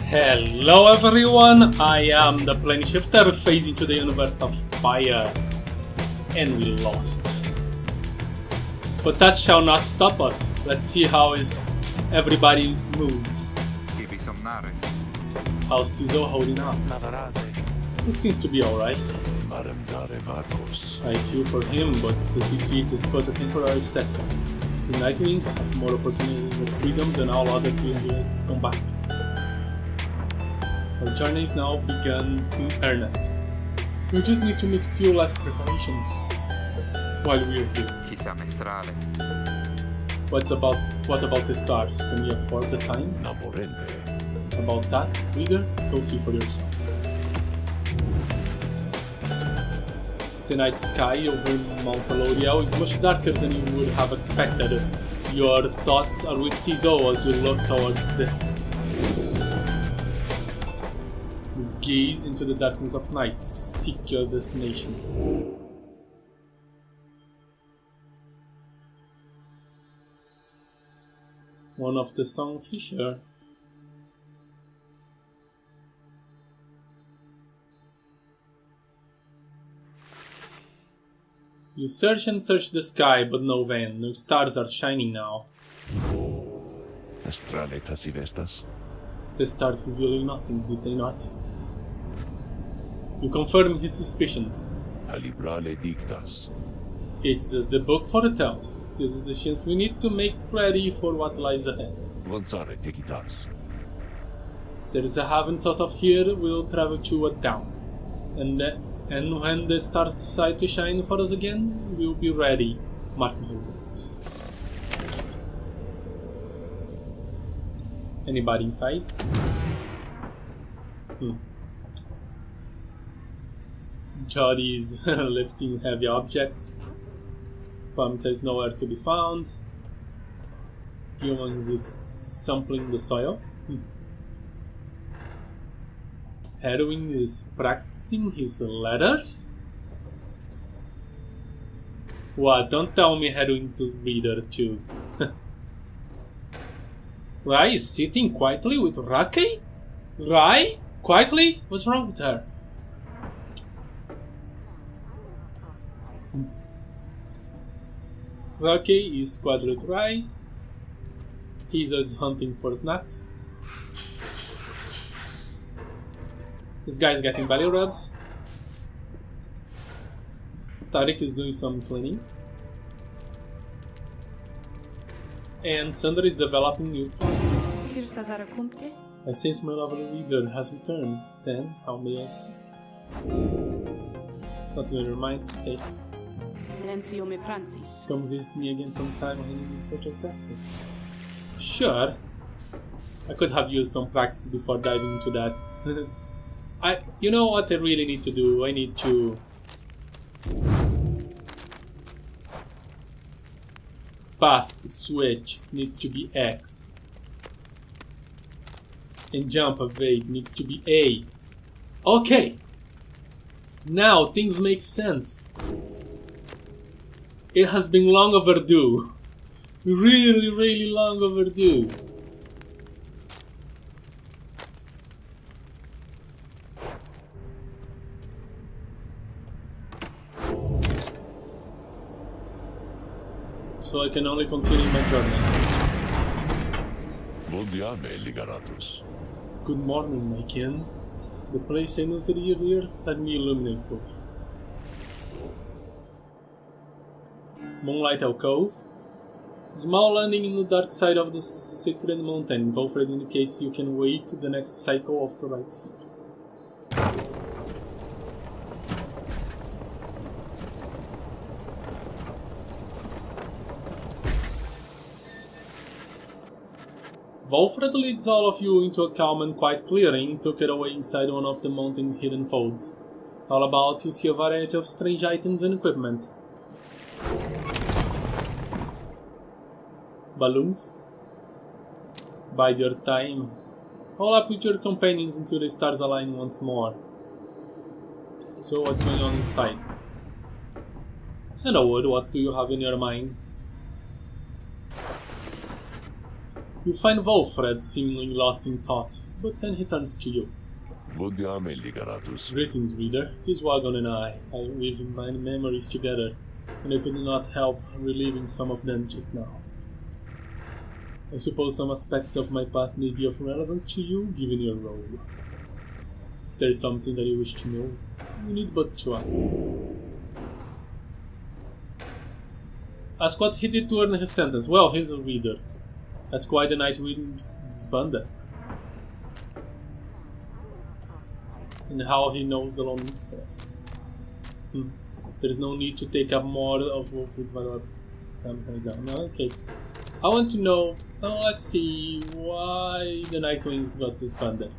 Hello everyone, I am the plane shifter phasing to the universe of Pyre, and we lost. But that shall not stop us. Let's see how is everybody's moods. How's Tizo holding up? He seems to be alright. I feel for him, but this defeat is but a temporary setback. The Nightwings have more opportunities and freedom than all other triumvirates combined. Our journey is now begun in earnest. We just need to make few less preparations while we're here. What about the stars? Can we afford the time? About that, Uyghur, go see for yourself. The night sky over Mount Aloriel is much darker than you would have expected. Your thoughts are with Tizo as you look towards the gaze into the darkness of night. Seek your destination. One of the song Fisher. You search and search the sky, but no van. No stars are shining now. The stars reveal nothing, did they not? You confirm his suspicions. It's just the book foretells. This is the chance we need to make ready for what lies ahead. There is a haven south of here. We'll travel to it down. And when the stars decide to shine for us again, we'll be ready. Mark my words. Anybody inside? Jody is lifting heavy objects. Pamita is nowhere to be found. Gilmans is sampling the soil. Hedwig is practicing his letters? What? Don't tell me Hedwig's a reader too. Rai is sitting quietly with Raki? Rai? Quietly? What's wrong with her? Raki is quietly with Rai. Tizo is hunting for snacks. This guy's getting belly rubs. Tariq is doing some cleaning. And Sandra is developing new plans. I sense my lovely leader has returned. Then, how may I assist you? Not in your mind? Okay. Come visit me again sometime when you need further practice. Sure. I could have used some practice before diving into that. You know what I really need to do? I need to pass switch needs to be X. And jump evade needs to be A. Okay! Now things make sense. It has been long overdue. Really, really long overdue. So I can only continue my journey. Good morning, my kin. The place I knew to the earlier had me illuminated. Moonlight Alcove. Small landing in the dark side of the sacred mountain. Volfred indicates you can wait the next cycle of the rites here. Volfred leads all of you into a calm and quiet clearing, tucked away inside one of the mountain's hidden folds. All about you see a variety of strange items and equipment. Balloons. Bide your time. Haul up with your companions until the stars align once more. So what's going on inside? Send a word, what do you have in your mind? You find Wolfred seemingly lost in thought, but then he turns to you. Greetings, reader. This wagon and I weave my memories together, and I could not help reliving some of them just now. I suppose some aspects of my past may be of relevance to you, given your role. If there is something that you wish to know, you need but to ask. Ask what he did to earn his sentence. Well, he's a reader. Ask why the Nightwings disbanded. And how he knows the Lone Minstrel. There's no need to take up more of Wolfrid's valor. Okay. I want to know, let's see, why the Nightwings got disbanded.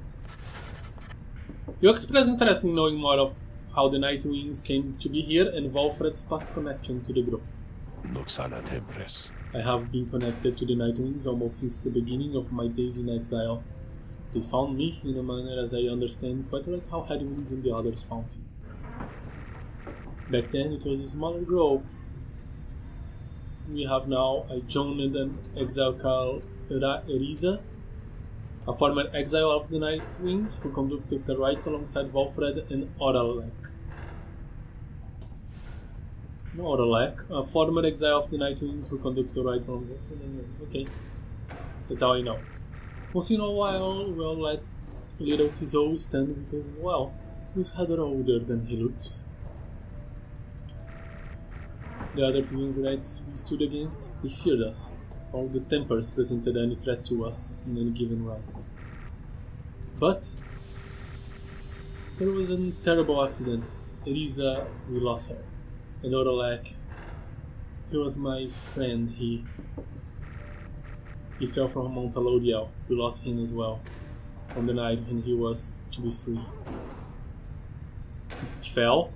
You express interest in knowing more of how the Nightwings came to be here and Wolfred's past connection to the group. I have been connected to the Nightwings almost since the beginning of my days in exile. They found me, in a manner as I understand, quite like how Headwinds and the others found you. Back then it was a smaller group. We have now a joined an exile called Eriza, a former exile of the Nightwings who conducted the rites alongside Wolfred and Oralek. No, Oralek, a former exile of the Nightwings who conducted the rites alongside Wolfred. Okay, that's how I know. Once in a while, we'll let little Tizo stand with us as well. He's rather older than he looks. The other two Unwrittens we stood against, they feared us. All the Tempers presented any threat to us in any given right. But there was a terrible accident. Elisa, we lost her. And Oralek, he was my friend. He fell from Mount Alodiel. We lost him as well, on the night when he was to be free. He fell.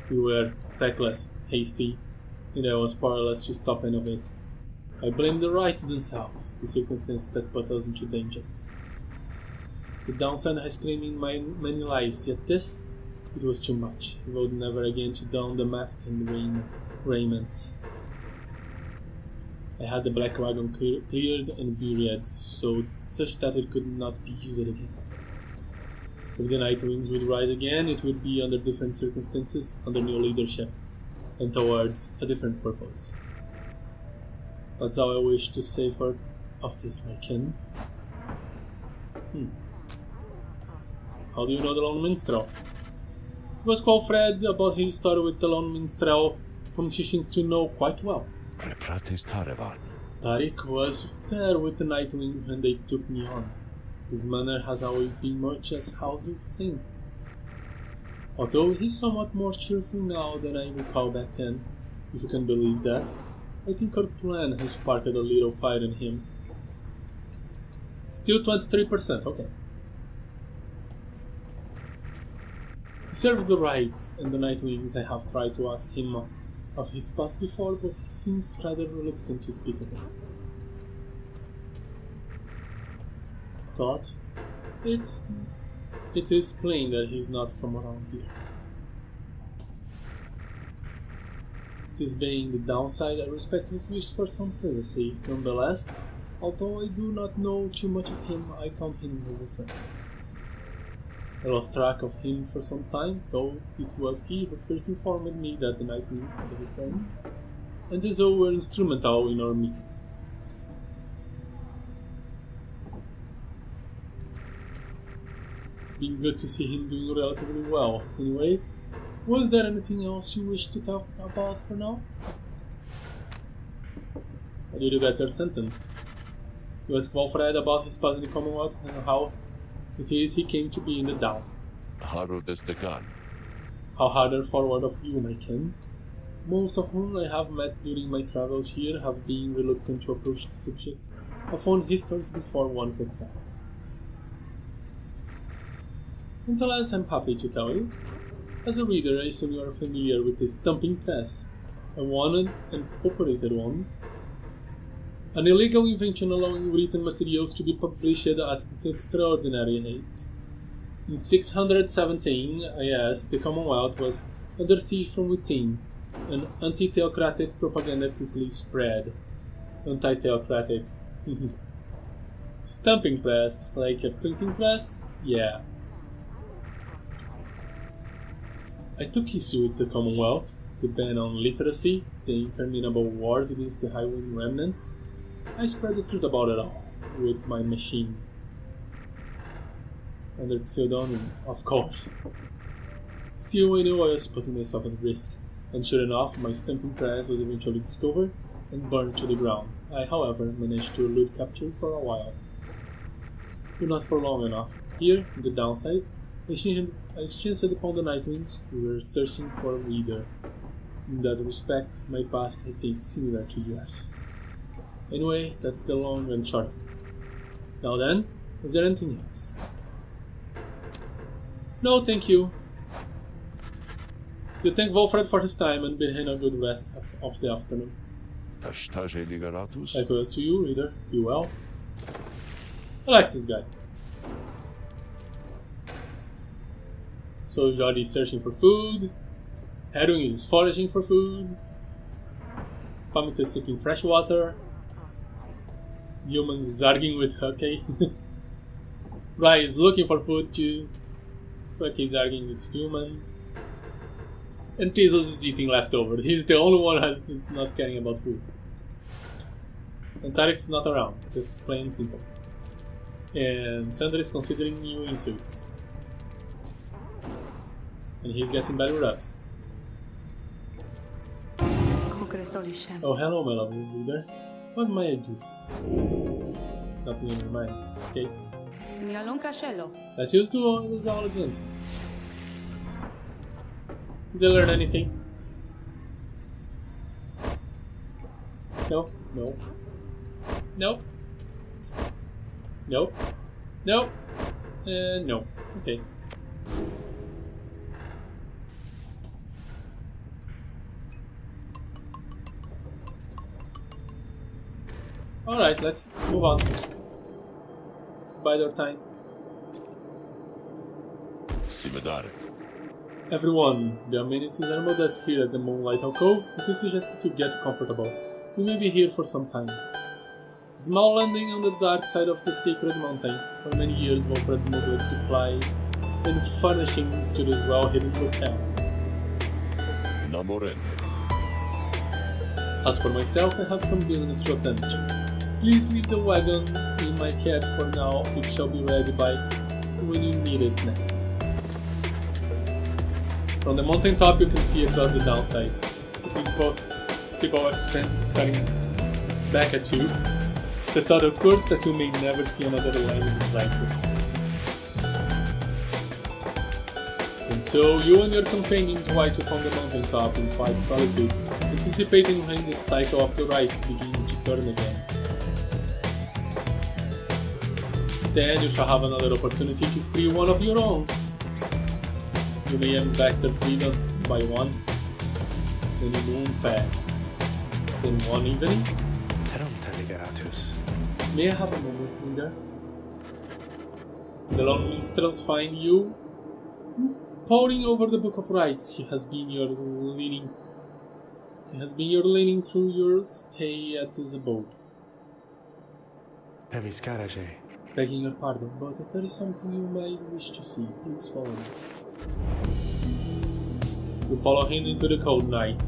We were reckless, hasty, and I was powerless to stop any of it. I blame the rites themselves, the circumstance that put us into danger. The downside has claimed in many lives, yet this, it was too much. He vowed never again to don the mask and raiment. I had the black wagon cleared and buried, such that it could not be used again. If the Nightwings would rise again, it would be under different circumstances, under new leadership, and towards a different purpose. That's all I wish to say of this, my kin. How do you know the Lone Minstrel? It was called Fred about his story with the Lone Minstrel, whom she seems to know quite well. Tariq was there with the Nightwings when they took me on. His manner has always been much as how you've seen. Although he's somewhat more cheerful now than I recall back then, if you can believe that. I think our plan has sparked a little fire in him. Still 23%, okay. He served the rites and the Nightwings. I have tried to ask him of his past before, but he seems rather reluctant to speak of it. Thought, it is plain that he's not from around here. This being the downside, I respect his wish for some privacy. Nonetheless, although I do not know too much of him, I count him as a friend. I lost track of him for some time, though it was he who first informed me that the Nightwings had returned, and his own were instrumental in our meeting. It's been good to see him doing relatively well. Anyway, was there anything else you wish to talk about for now? How did you get your sentence? You asked Wolfred about his past in the Commonwealth and how it is he came to be in the Downs. How harder forward of you, my kin. Most of whom I have met during my travels here have been reluctant to approach the subject of own histories before one's exiles. Nonetheless, I'm happy to tell you. As a reader, I assume you are familiar with the Stumping Press, a wanted and operated one. An illegal invention allowing written materials to be published at an extraordinary rate. In 617, the Commonwealth was under siege from within, and anti-theocratic propaganda quickly spread. Anti-theocratic. Stamping press, like a printing press? Yeah. I took issue with the Commonwealth, the ban on literacy, the interminable wars against the highwing remnants. I spread the truth about it all, with my machine. Under pseudonym, of course. Still, I knew I was putting myself at risk, and sure enough, my stamping press was eventually discovered and burned to the ground. I, however, managed to elude capture for a while. But not for long enough. Here, in the downside, I chanced upon the Nightwings, who were searching for a leader. In that respect, my past I think similar to yours. Anyway, that's the long and short of it. Now then, is there anything else? No, thank you. You thank Wolfred for his time and bid him a good rest of the afternoon. Likewise to you, reader. Be well. I like this guy. So Jordi is searching for food. Hedwig is foraging for food. Pamit is seeking fresh water. Humans is arguing with Huckey. Rai is looking for food too. Huckey is arguing with Human. And Tezos is eating leftovers. He's the only one that's not caring about food. And Tarek is not around. Just plain and simple. And Sandra is considering new insults. And he's getting better rubs. Oh, hello, my lovely reader. What may I do? Nothing in your mind, okay? Let's just do this all again. Did they learn anything? No? No? Nope. Nope. Nope. No. Okay. Alright, let's move on. Let's bide our time. Everyone, there are many Tuzermo that's here at the Moonlight Alcove, but we suggested to get comfortable. We may be here for some time. A small landing on the dark side of the sacred mountain. For many years, Wolfred smuggled supplies and furnishings to this well-hidden locale. As for myself, I have some business to attend to. Please leave the wagon in my care for now. It shall be ready by when you need it next. From the mountain top, you can see across the downside. The impossible expanse starting back at you. The thought occurs that you may never see another land besides it. And so, you and your companions ride upon the mountain top in quiet solitude, anticipating when the cycle of the rites begins to turn again. Then you shall have another opportunity to free one of your own. You may earn back their freedom by one, then the moon pass. Then one evening. May I have a moment, reader? The long minstrels find you poring over the Book of Rites. He has been your leaning through your stay at his abode. Begging your pardon, but if there is something you might wish to see, please follow me. You follow him into the cold night.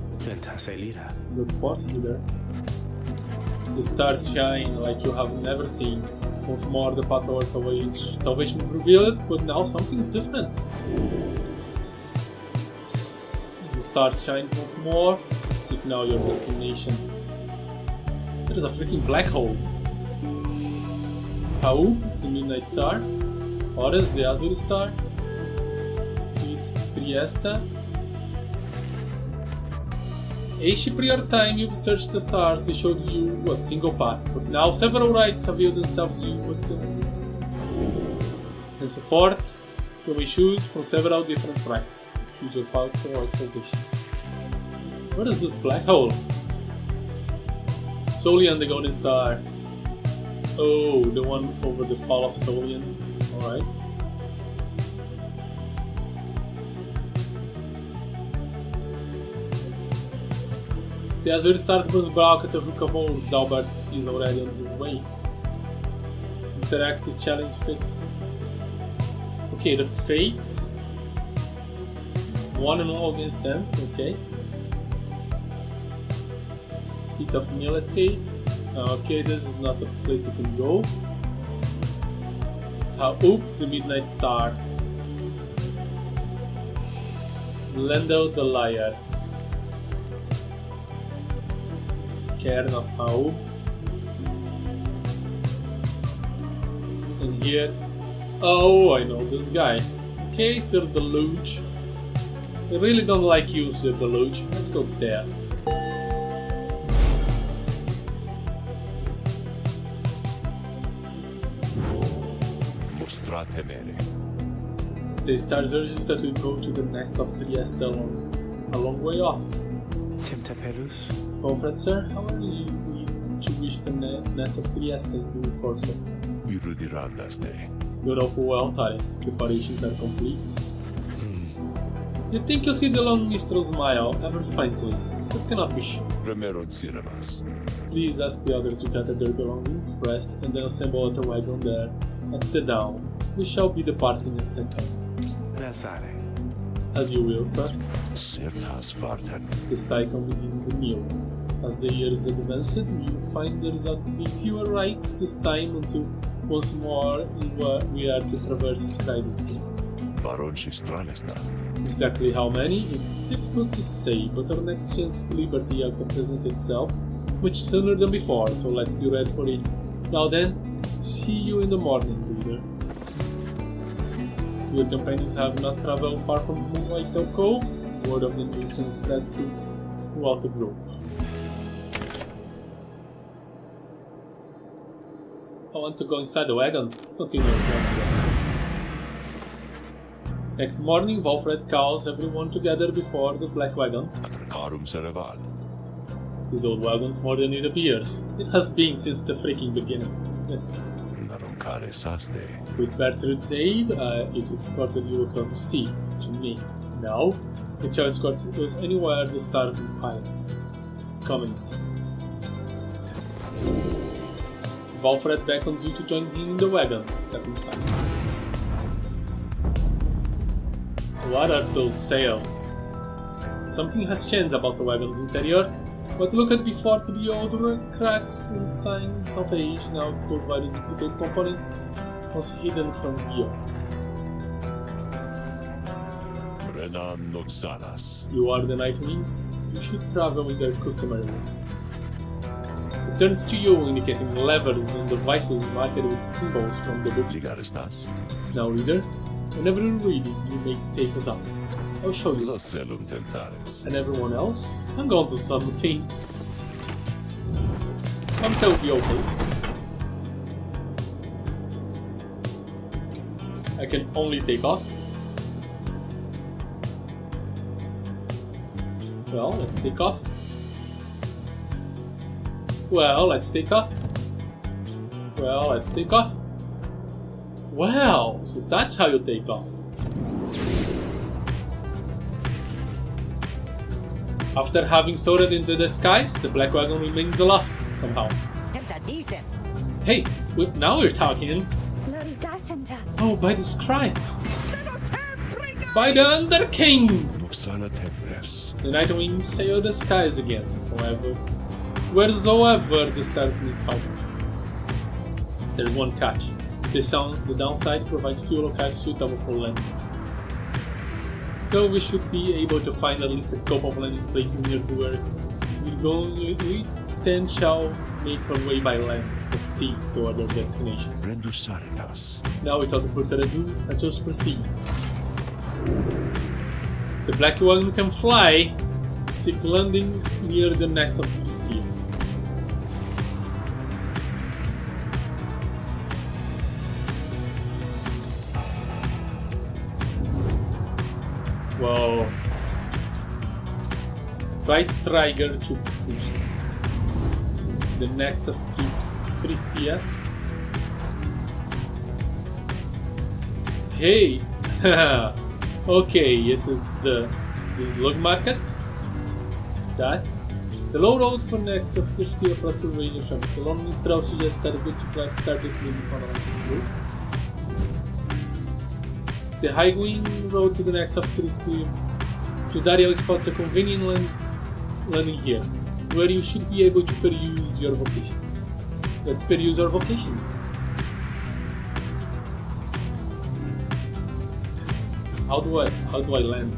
Look forth, reader. The stars shine like you have never seen. Once more the path towards salvation is revealed, but now something is different. The stars shine once more. Seek now your destination. There is a freaking black hole. Hau, the Midnight Star. Horus, the Azure Star. Triesta. Each prior time you've searched the stars, they showed you a single path, but now several rites reveal themselves to you with us. Henceforth, you may choose from several different rites. Choose your path towards salvation. What is this black hole? Solian, the Golden Star. Oh, the one over the fall of Solian. Alright. The Azure Startbus bracket of Rukavos, Dalbert is already on his way. Interactive challenge fate. Okay, the fate. 1-0 against them, okay. Heat of Military. Okay, this is not a place you can go. Oop, the Midnight Star. Lendel the Liar. Cairn of Haub. And here, oh, I know these guys. Okay, Sir Deluge. I really don't like you, Sir Deluge. Let's go there. The stars urges that we go to the nest of Trieste a long way off. Temptapelus? Alfred, sir, how are you to reach the nest of Trieste in due course of You're awful well, Tarek. Preparations are complete. You think you see the long minstrel smile, ever frankly, but cannot be sure. Please ask the others to gather their belongings, rest, and then assemble at the wagon there, at the down. We shall be departing at that time. As you will, sir. The cycle begins anew. As the years advance, you find there's a fewer rights this time until once more we are to traverse Sky's gate. Exactly how many, it's difficult to say, but our next chance at liberty ought to present itself much sooner than before, so let's be ready for it. Now then, see you in the morning, reader. Your companions have not traveled far from Moonlight Cove. Word of the news soon spread throughout the group. I want to go inside the wagon. Let's continue our journey. Next morning, Wolfred calls everyone together before the black wagon. This old wagon's more than it appears. It has been since the freaking beginning. With Bertrand's aid, it escorted you across the sea, to me. Now, it shall escort us anywhere the stars require. Comments. Wolfred beckons you to join him in the wagon. Step inside. What are those sails? Something has changed about the wagon's interior. What looked at before to be older cracks and signs of age now expose various intricate components once hidden from view. You are the Nightwings. You should travel in their customary way. It turns to you, indicating levers and devices marked with symbols from the book. Now, reader, whenever you're ready, you may take us up. I'll show you. And everyone else, hang on to something. Something will be okay. I can only take off. Well, let's take off. Well, let's take off. Well, let's take off. Well, so that's how you take off. After having soared into the skies, the black wagon remains aloft, somehow. Hey, now we're talking. Oh, by the scribes! By the Under King! The Nightwings sail the skies again, however, wheresoever the stars may come. There's one catch. The downside provides fuel or suitable for landing. Though we should be able to find at least a couple of landing places near to where we then shall make our way by land, the sea, toward our destination. Now, without further ado, let us proceed. The black wagon can fly, seek landing near the nest of Trieste. Whoa. Right trigger to boost. The next of Trieste. Hey! Okay, it is this log market. That The low road for next after steel plus 2 radio traffic. The long trail suggests that a good supply started moving from this route. The high wing road to the next after steel. Dario spots a convenient landing here, where you should be able to peruse your vocations. Let's peruse our vocations. How do I land?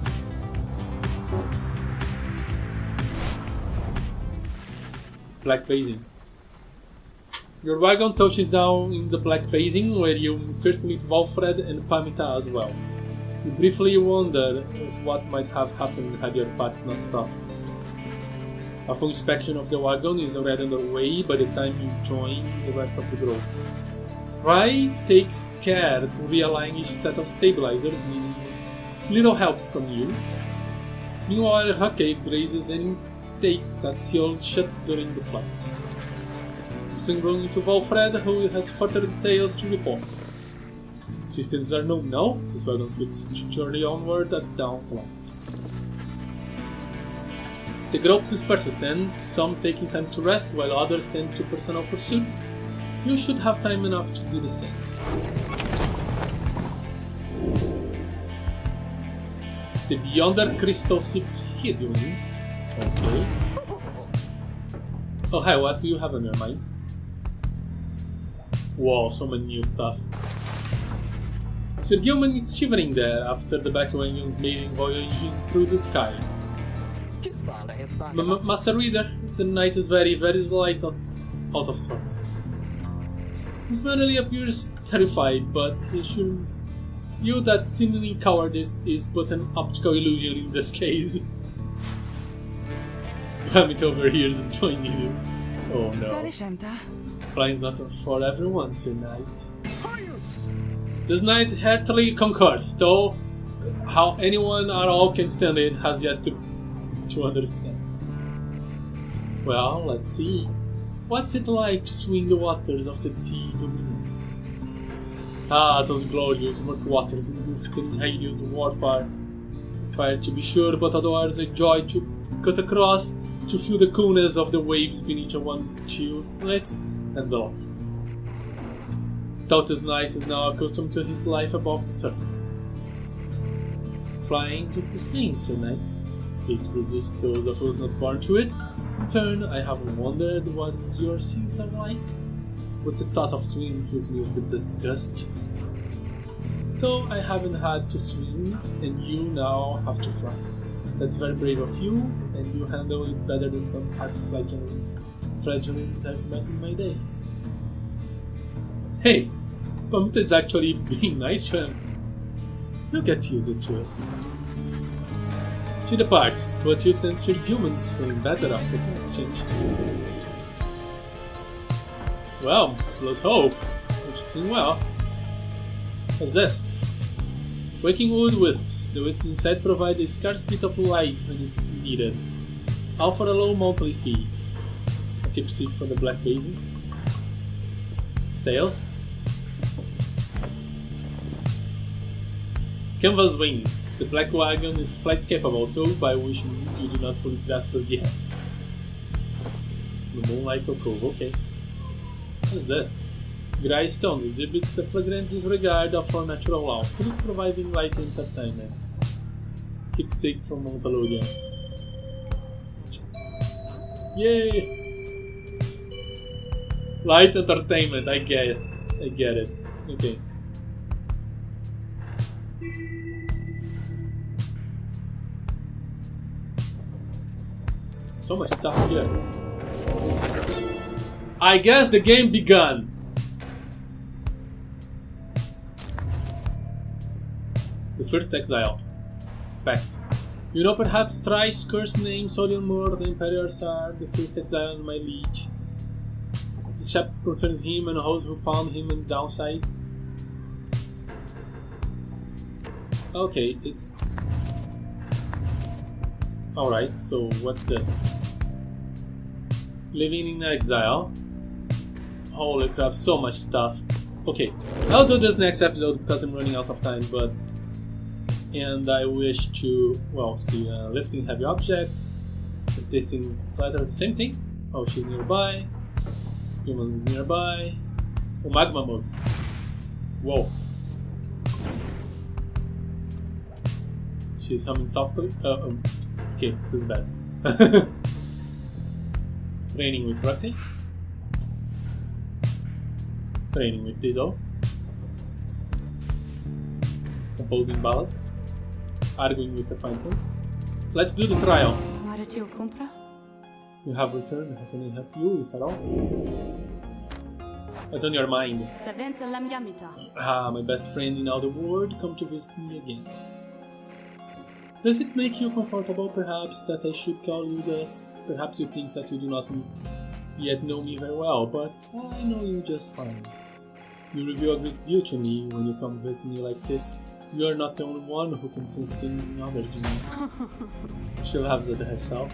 Black Basin. Your wagon touches down in the Black Basin, where you first meet Valfred and Pamita as well. You briefly wonder what might have happened had your paths not crossed. A full inspection of the wagon is already underway by the time you join the rest of the group. Rai takes care to realign each set of stabilizers, needing little help from you. Meanwhile, Huckade grazes any takes that sealed shut during the flight. You soon run into Valfred, who has further details to report. Systems are known now, this wagon's journey onward at downslight. The group disperses then, some taking time to rest while others tend to personal pursuits. You should have time enough to do the same. The Beyonder Crystal 6 hidden. Okay. Oh hi, what do you have on your mind? Whoa, so many new stuff. Sir Gilman is shivering there after the Backwagon's maiden voyage through the skies. Master Reader, the knight is very slight out of sorts. He suddenly appears terrified, but he assures you that seeming cowardice is but an optical illusion in this case. Pamit overhears and joins you. Oh no. Flying's not for everyone, Sir Knight. This knight heartily concurs, though how anyone at all can stand it has yet to understand. Well, let's see. What's it like to swing the waters of the Sea Dominion? Ah, those glorious murk waters engulfed in hideous warfare. Fire to be sure, but otherwise a joy to cut across, to feel the coolness of the waves beneath one chill slits and the like. Tautas Knight is now accustomed to his life above the surface. Flying just the same, Sir Knight. It resists those of us not born to it. In turn, I have wondered what your seas are like, but the thought of swimming fills me with disgust. Though I haven't had to swim, and you now have to fly. That's very brave of you, and you handle it better than some hard fledglings I've met in my days. Hey, Pamita is actually being nice to him. You'll get used to it. She departs, but you sense your humans feeling better after the exchange. Well, let's hope. You're doing well. What's this? Waking wood wisps. The wisps inside provide a scarce bit of light when it's needed. All for a low monthly fee. A keepsake from the Black Basin. Sails. Canvas wings. The Black Wagon is flight capable, though by which means you do not fully grasp as yet. The Moonlight Cove, okay. What is this? Grey Stones exhibits a flagrant disregard of our natural laws, thus providing light entertainment. Keepsake from MacLeod. Yay! Light entertainment, I guess. I get it. Okay. So much stuff here. I guess the game begun. The first exile. Spect. You know perhaps thrice cursed name Solion Moore, the Imperials are the first exile in my liege. This chapter concerns him and those who found him in downside. Okay, it's... Alright, so what's this? Living in exile. Holy crap, so much stuff. Okay, I'll do this next episode because I'm running out of time, but... And I wish to, well, see, lifting heavy objects, They think Slater the same thing. Oh, she's nearby. Human is nearby. Oh, magma mode. Whoa. She's humming softly. Okay, this is bad. Training with Rocky. Training with Diesel. Composing ballads. Arguing with the Phantom. Let's do the trial. You have returned. How can I help you, if at all? What's on your mind? Ah, my best friend in all the world, come to visit me again. Does it make you comfortable, perhaps, that I should call you thus? Perhaps you think that you do not yet know me very well, but I know you just fine. You reveal a great deal to me when you come visit me like this. You are not the only one who can sense things in others, you know. She laughs at herself.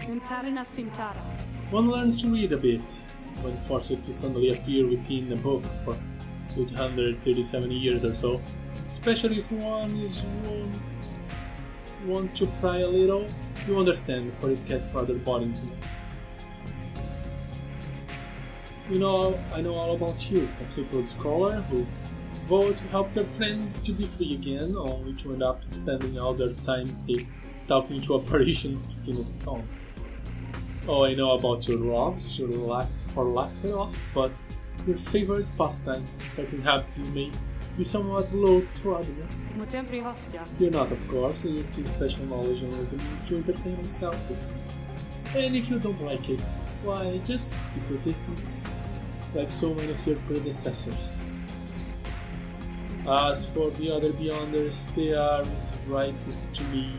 One learns to read a bit when forced to suddenly appear within a book for 837 years or so. Especially if one is want to pry a little, you understand, for it gets rather boring to me. You know, I know all about you, a crippled scholar who vowed to help their friends to be free again, only to end up spending all their time talking to apparitions stuck in a stone. Oh, I know about your loves, your lack thereof, but your favorite pastimes, certain habits you make you somewhat loath to admit. Fear not, of course, I use this special knowledge only as a means to entertain myself with. And if you don't like it, why, just keep your distance, like so many of your predecessors. As for the other Beyonders, they are as righteous to me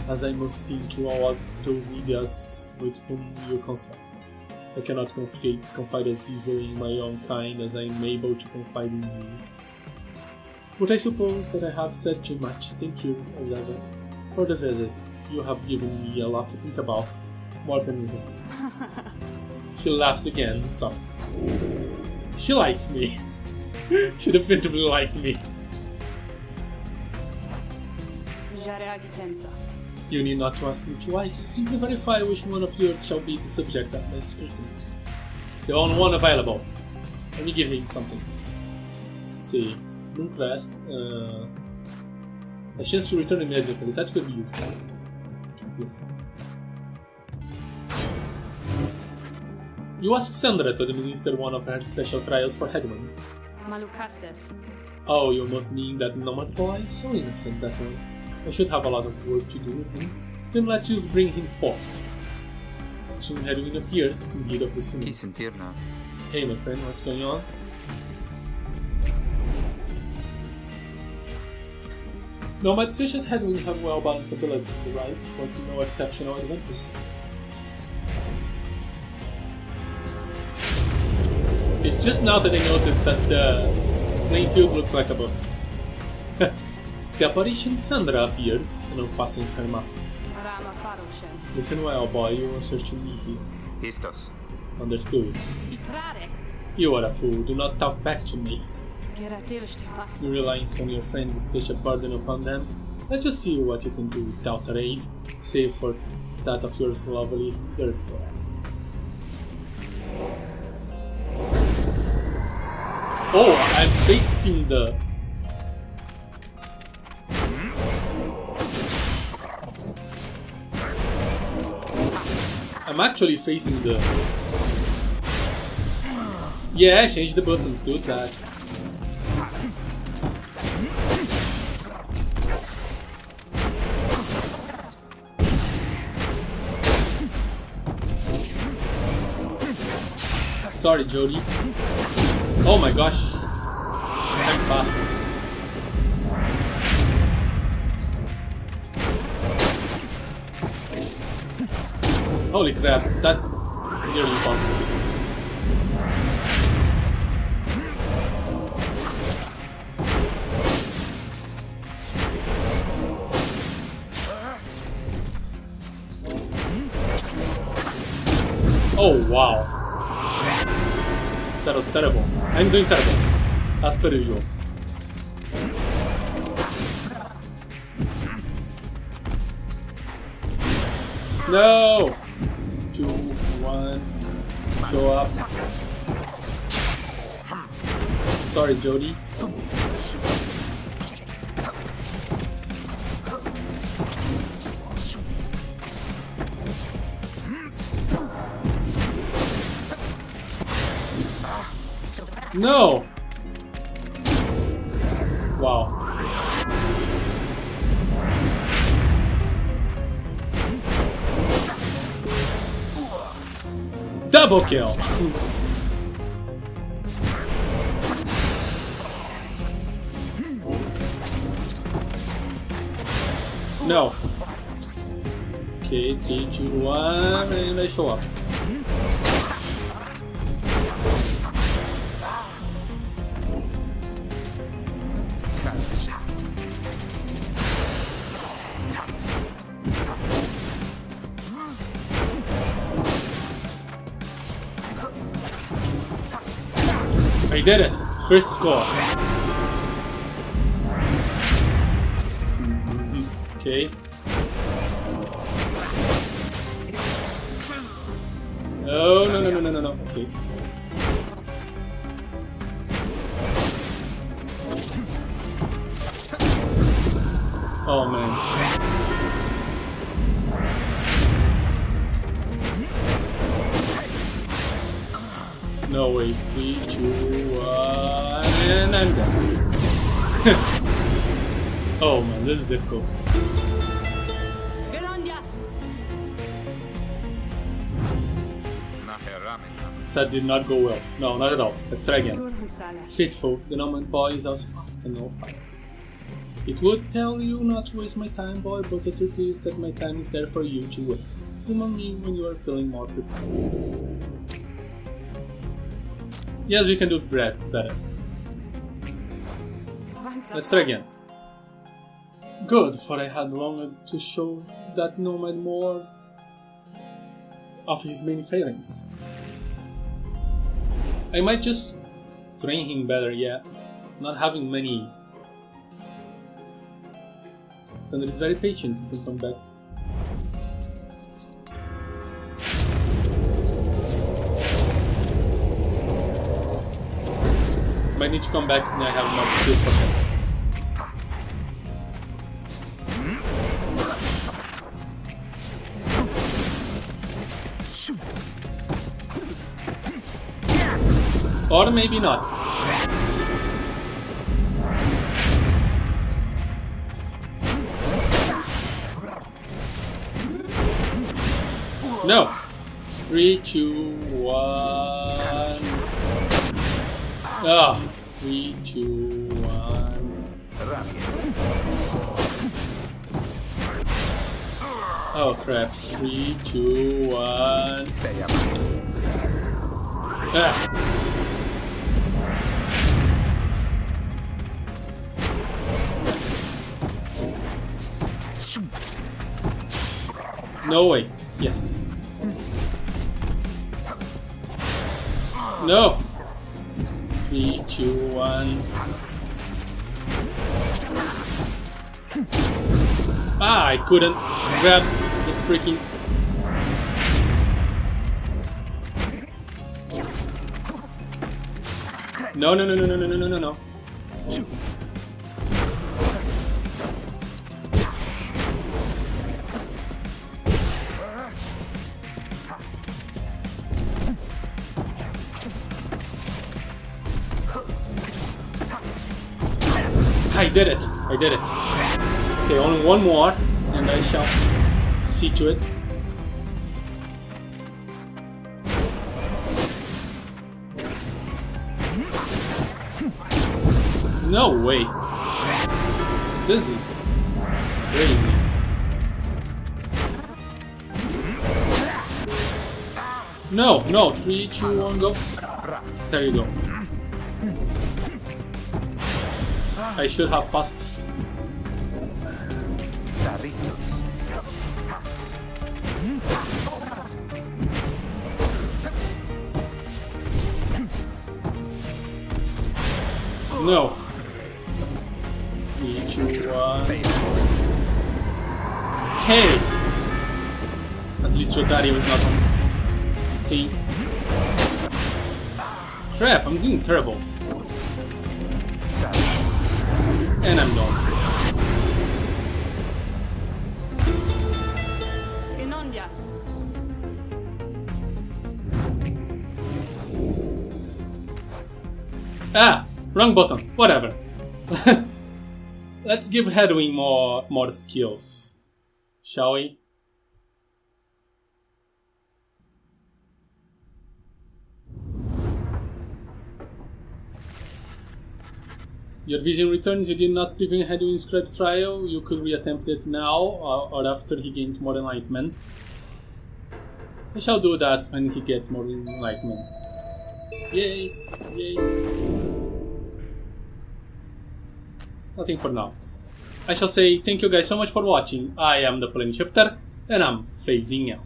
as I must seem to all those idiots with whom you consult. I cannot confide as easily in my own kind as I am able to confide in you. But I suppose that I have said too much. Thank you, as ever, for the visit. You have given me a lot to think about, more than you think. She laughs again, soft. She likes me. She definitively likes me. You need not to ask me twice. Simply verify which one of yours shall be the subject of my scrutiny. The only one available. Let me give him something. Let's see. Moon Crest. A chance to return immediately. That could be useful. Yes. You ask Sandra to administer one of her special trials for Hedman. Oh, you must mean that nomad boy? So innocent, that one. I should have a lot of work to do with him. Then let's just bring him forth. Soon Hedwin appears in need of the summons. Hey my friend, what's going on? Nomads such as Hedwin have well-balanced abilities, right? But no exceptional advantages. It's just now that I noticed that the playing field looks like a book. The apparition Sandra appears and unfastens her mask. Listen well, boy, you answer to me here. Understood. You are a fool, do not talk back to me. Your reliance on your friends is such a burden upon them. Let's just see what you can do without their aid, save for that of your lovely dirt boy. Oh, I'm facing the... I'm actually facing the... Yeah, change the buttons, do that. Sorry, Jody. Oh my gosh. I'm fast. Holy crap, that's nearly impossible. Oh wow. That was terrible. I'm doing terrible. As per usual. No! Go up. Sorry, Jody. No! Wow. Double kill! No. Okay, 3, 2, 1, and I show up. I did it! First score. Okay. No, no, no, no, no, no, no. Okay. Oh man. No way. 3, 2, 1, and I'm done. Oh man, this is difficult. That did not go well. No, not at all. Let's try again. Pitiful, the Norman boy is also and no fire. It would tell you not to waste my time, boy, but the truth is that my time is there for you to waste. Summon me when you are feeling more prepared. Yes, we can do better. Let's try again. Good, for I had longed to show that nomad more of his many failings. I might just train him better, yeah. Not having many. Thunder is very patient, he can come back. Might need to come back when I have enough skills for him. Or maybe not. No. 3, 2, 1. Ah. 3, 2, 1. Oh crap. 3, 2, 1. Ah. No way. Yes. No. 3, 2, 1. Ah, I couldn't grab the freaking. No, no, no, no, no, no, no, no, no. I did it! I did it. Okay, only one more, and I shall see to it. No way! This is crazy. No, no, 3, 2, 1, go. There you go. I should have passed. No. 3, 2, 1. Hey! At least Rotary was not on team. Crap, I'm doing terrible. And I'm done. Inondias. Ah, wrong button. Whatever. Let's give Hedwig more skills, shall we? Your vision returns. You did not prevent Hedwig's Krebs trial. You could reattempt it now or after he gains more enlightenment. I shall do that when he gets more enlightenment. Yay! Yay! Nothing for now. I shall say thank you guys so much for watching. I am the Plane Shifter, and I'm phasing out.